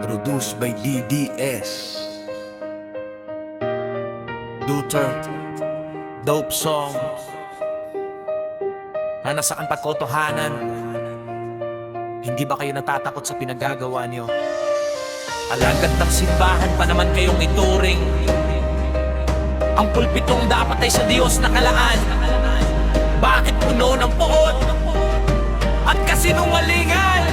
Produced by DDS. Duterte. Dope song na nasa ang pagkotohanan. Hindi ba kayo natatakot sa pinagagawa niyo? Alagad ng simbahan pa naman kayong ituring. Ang pulpitong dapat ay sa Diyos nakalaan. Bakit puno ng poot at kasinungalingan?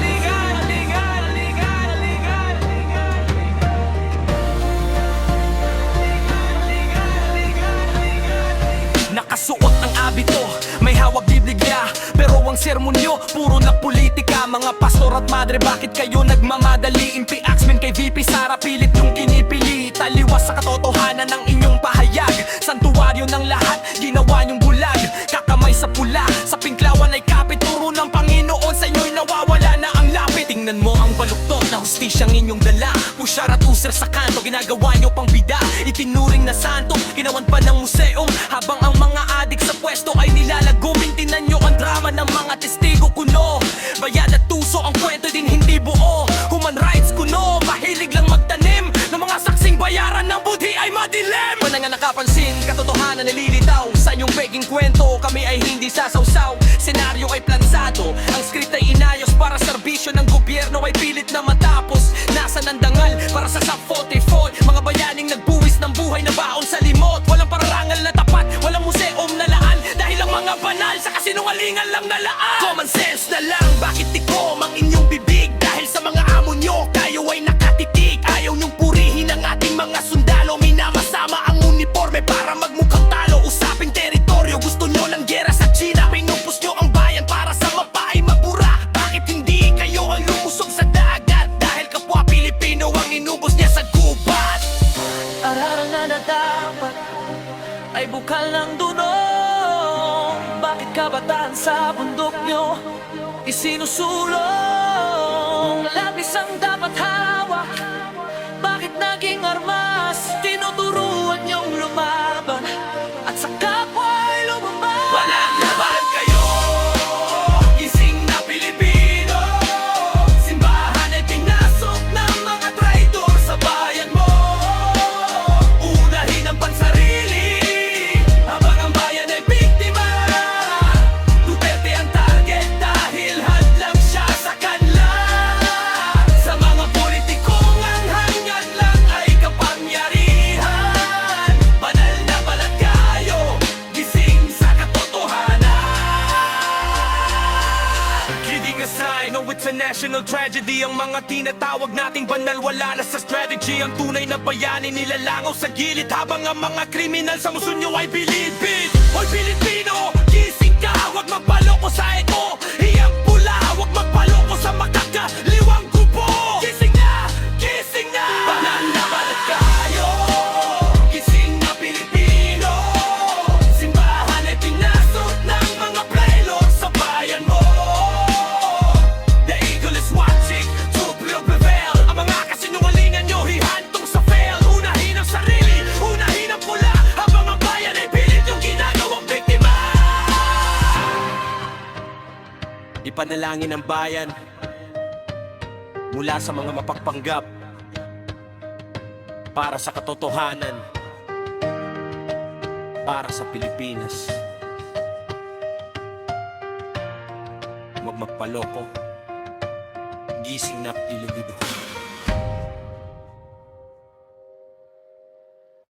Nakasuot ng abito, may hawak bibligya, pero ang sermon nyo, puro na politika. Mga pastor at madre, bakit kayo nagmamadali? Impi Axman kay VP Sara, pilit yung kinipili. Taliwas sa katotohanan ng inyong pahayag. Santuwaryo ng lahat, ginawa nyong bulag. Kakamay sa pula, sa pinklawan ay kapit. Turo ng Panginoon, sa inyo'y nawawala na ang lapit. Tingnan mo ang baluktot na hustisyang inyong dala. Pusyar at user sa kanto, ginagawa nyo pang bida. Itinuring na santo, ginawan pa ng museum. Habang ang mga adik sa pwesto ay nilalagom. Tinan nyo ang drama ng mga testigo kuno. Bayad at tuso, ang kwento din hindi buo. Human rights kuno, mahilig lang magtanim ng mga saksing bayaran ng budhi ay madilim. Wala nga nakapansin, katotohanan nililitaw. Sa inyong begging kwento, kami ay hindi sasawsaw. Senaryo ay plansado, ang script ay inayos para serbisyo ng gobyerno ay pilit na matapos. Nasa nandangal para sa SAP 44, mga bayaning nagbuwis ng buhay na baon sa limot. Walang pararangal na tapat, walang museum na laan, dahil ang mga banal sa kasinungalingan lang nalaan. Common sense na lang, bakit tikom ang inyong bibig? Dahil sa mga amo nyo, kayo ay nakatitig. Ayaw nyong purihin ang ating mga sundalo. Minamasama ang uniforme para magmukhang talo. Usaping teritoryo, gusto nyo lang gera sa China. Pinupos nyo ang bayan para sa mapa ay mabura. Bakit hindi kayo ang lumusog sa dagat? Dahil kapwa Pilipino ang inubos niya sa gubat. Ararangan na dapat ay bukal ng dunong. Bakit kabataan sa bundok nyo isinusulong? Labis ang dapat hawak, bakit naging armas? Tinuturuan nyong lumaban at sa kapwa ay lumabas. Walang laban kayo, gising na Pilipino. Simbahan ay pinasok ng mga traitor sa bayan mo. Unahin ang pansarili, habang ang bayan ay biktima. Duterte ang target dahil hadlang siya sa kanla. Sa mga politikong ang hangad lang ay kapangyarihan. Banal na balat kayo, gising sa katotohanan. Kidding aside, no, it's a national tragedy. Ang mga tinatawag nating banal wala na sa strategy. Ang tunay na bayani nilalangaw sa gilid, habang ang mga kriminal sa muso nyo ay bilibid. Hoy Pilipino, gising ka, huwag magpaloko sa eko. Iyang pula, huwag magpaloko sa makakaliwang gubo. Gising na, gising na, banal na balat kayo, gising na Pilipino. Simbahan ay pinasok ng mga playlog sa bayan mo. The eagle is watching, truth will prevail. Ang mga kasinungalingan nyo hihantong sa fail. Unahin ang sarili, unahin ang pula, habang ang bayan ay pilit yung ginagawang biktima. Ipanalangin ang bayan mula sa mga mapagpanggap para sa katotohanan, para sa Pilipinas. Huwag magpaloko, gising na Pilipino.